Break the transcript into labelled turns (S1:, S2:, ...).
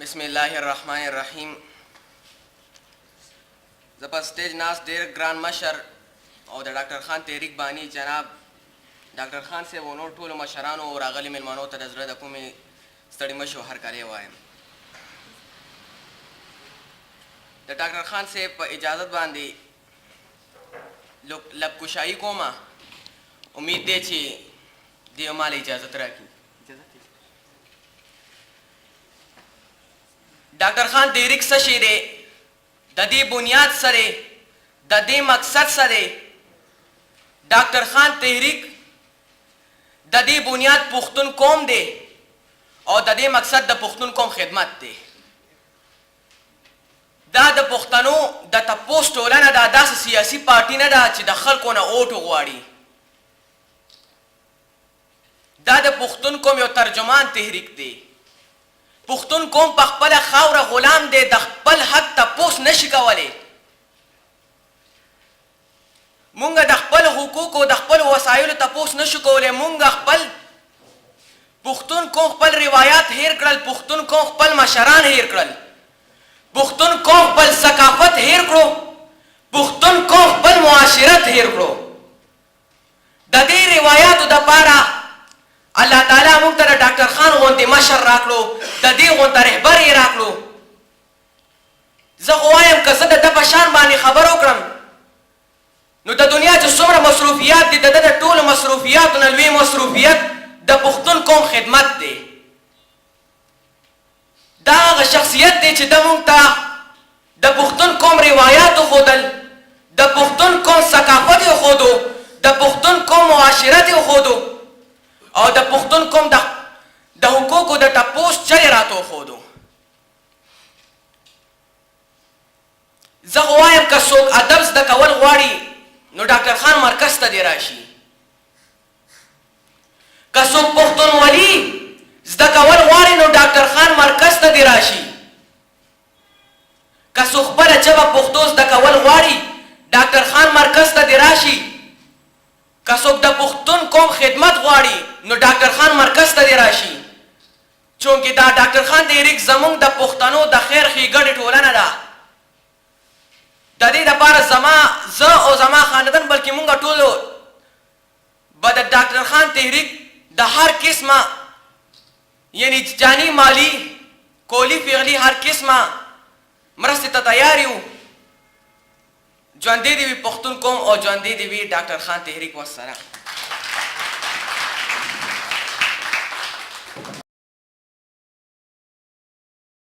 S1: بسم الله الرحمن الرحیم. زه په سټیج ناست ډېر ګران مشر او د ډاکټر خان تحریک بانی جناب ډاکټر خان صاحب او نور ټولو مشرانو او راغلي مېلمنو ته د زړه د کومې ستړي مه شو هرکلی وایم. د ډاکټر خان صاحب په اجازت باندې لبکشایي کومه. امید دی چې دې ماله اجازت راکړي. ډاکټر خان تحریک څه شی دی؟ د دې بنیاد څه دی؟ د دې مقصد څه دی؟ ډاکټر خان تحریک د دې بنیاد پښتون قوم دی او د دې مقصد د پښتون قوم خدمت دی. دا د پښتنو د تپوس ټولنه ده، داسې سیاسي پارټي نه ده چې د خلکو نه اوټ وغواړي. دا د پښتون قوم یو ترجمان تحریک دی. پښتون قوم په خپله خاوره غلام دی، د خپل حق تپوس نشي کولی. مونږ د خپل حقوقو د خپل وسایلو تپوس نشو کولی. مونږ خپل پښتون قوم خپل روایات هیر کړل، پښتون قوم خپل مشران هیر کړل، پښتون قوم خپل ثقافت هیر کړو، پښتون قوم خپل معاشرت هیر کړو. د دې روایاتو دپاره الله تعالی موږ ته د ډاکټر خان غوندې مشر راکړو، د دې غونته رهبر یې راکړو. زه خو وایم که زه د ده په شان باندې خبر وکړم نو د دنیا چې څومره مصروفیات دي، د ده د ټولو مصروفیاتو نه لوی مصروفیت د پښتون قوم خدمت دی. دا هغه شخصیت دی چې د موږ ته د پښتون قوم روایات وښودل، د پښتون قوم ثقافت یې وښودو، د پښتون قوم معاشرت یې وښودو او د پښتون قوم د حقوقو د تپوس چلې راته وښودو. زه خو وایم که څوک ادب زده کول غواړي نو ډاکټر خان مرکز ته دې راشي. که څوک پښتونولي زده کول غواړي نو ډاکټر خان مرکز ته دې راشي. که څوک خپله ژبه پښتو زده کول غواړي ډاکټر خان مرکز ته دې راشي. که څوک د پښتون قوم خدمت غواړي نو ډاکټر خان مرکز ته دې راشي. چونکې دا ډاکټر خان تحریک زموږ د پښتنو د خیر ښېګڼې ټولنه ده. د دې دپاره زه او زما خاندان بلکې مونږ ټولو به د ډاکټر خان تحریک د هر قسمه یعنی جاني مالی کولی فعلي هر قسمه مرستې ته تیار یو. ژوندی دې وي پښتون قوم او ژوندی دې وي ډاکټر خان تحریک. والسلام.